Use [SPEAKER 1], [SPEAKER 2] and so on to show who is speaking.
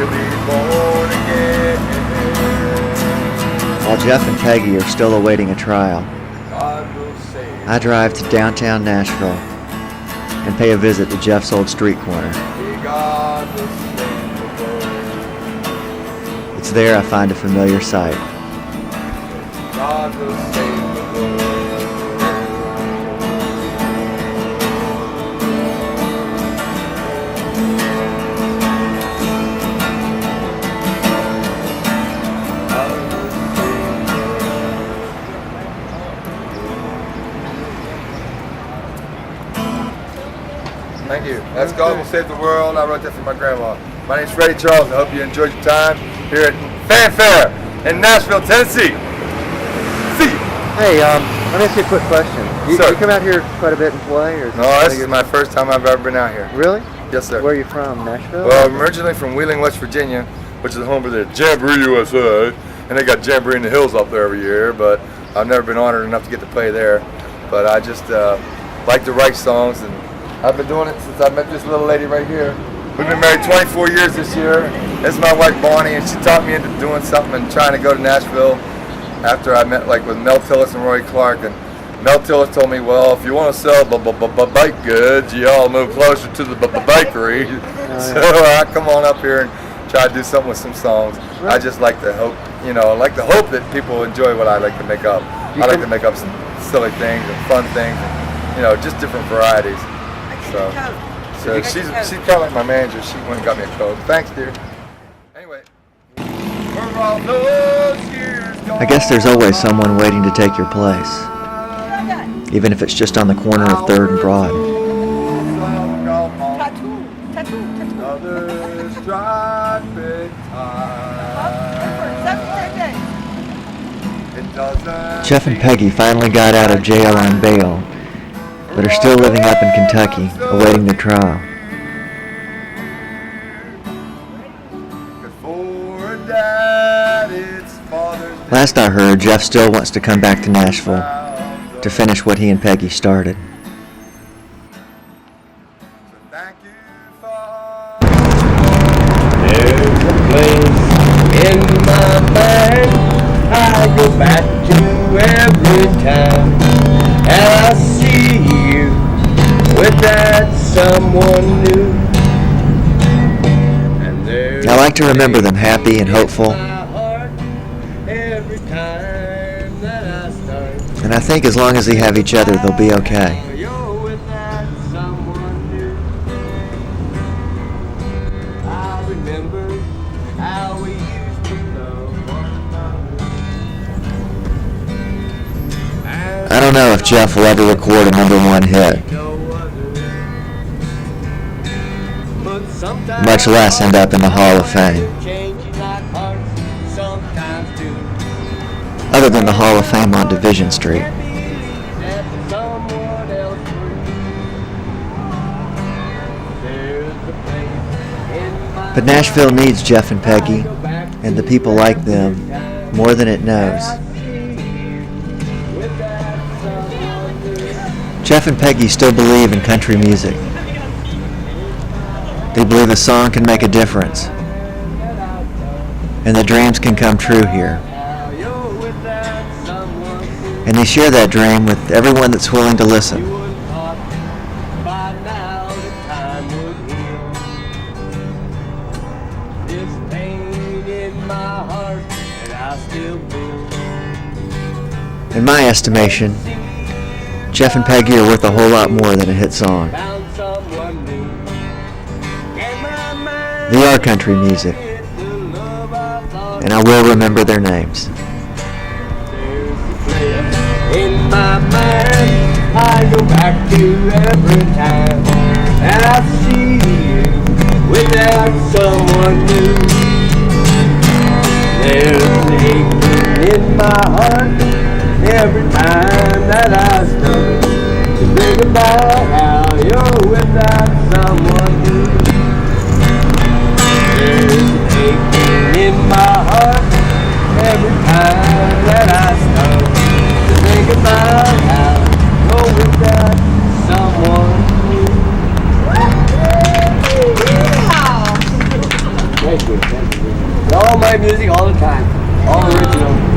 [SPEAKER 1] you'll be born again.
[SPEAKER 2] While Jeff and Peggy are still awaiting a trial,
[SPEAKER 1] God will save.
[SPEAKER 2] I drive to downtown Nashville and pay a visit to Jeff's old street corner.
[SPEAKER 1] God will save the world.
[SPEAKER 2] It's there I find a familiar sight.
[SPEAKER 1] God will save the world. Thank you. That's God Will Save the World. I wrote that for my grandma. My name's Freddie Charles. I hope you enjoyed your time here at Fanfare in Nashville, Tennessee. See you.
[SPEAKER 2] Hey, let me ask you a quick question. You come out here quite a bit and play? Or
[SPEAKER 1] No, this is my first time I've ever been out here.
[SPEAKER 2] Really?
[SPEAKER 1] Yes, sir.
[SPEAKER 2] Where are you from, Nashville?
[SPEAKER 1] Well, I'm originally from Wheeling, West Virginia, which is the home of the Jamboree USA. And they got Jamboree in the Hills up there every year, but I've never been honored enough to get to play there. But I just like to write songs, and I've been doing it since I met this little lady right here. We've been married 24 years this year. This is my wife Bonnie, and she talked me into doing something and trying to go to Nashville after I met with Mel Tillis and Roy Clark. And Mel Tillis told me, well, if you want to sell bike goods, you all move closer to the bakery. So I come on up here and try to do something with some songs. I just like to hope, that people enjoy what I like to make up. I like to make up some silly things and fun things, and, just different varieties. So she's kind of like my manager. She went and got me a coat. Thanks, dear. Anyway,
[SPEAKER 2] I guess there's always someone waiting to take your place, even if it's just on the corner of 3rd and Broad. Jeff and Peggy finally got out of jail on bail, but are still living up in Kentucky, awaiting their trial. Last I heard, Jeff still wants to come back to Nashville to finish what he and Peggy started.
[SPEAKER 3] There's a place in my mind I go back to every time I see you with that someone new.
[SPEAKER 2] I like to remember them happy and hopeful, and I think as long as they have each other, they'll be okay. I don't know if Jeff will ever record a #1 hit, much less end up in the Hall of Fame. Other than the Hall of Fame on Division Street. But Nashville needs Jeff and Peggy and the people like them more than it knows. Jeff and Peggy still believe in country music. They believe a song can make a difference, and that dreams can come true here. And they share that dream with everyone that's willing to listen. In my estimation, Jeff and Peggy are worth a whole lot more than a hit song. They are country music, and I will remember their names.
[SPEAKER 3] In my mind, I go back to every time I see you without someone new. There's an aching in my heart every time that I start to think about how you're without someone new. There's an aching in my heart every time that I start to think about how you're without someone new. Thank you. All my music all the time. All original.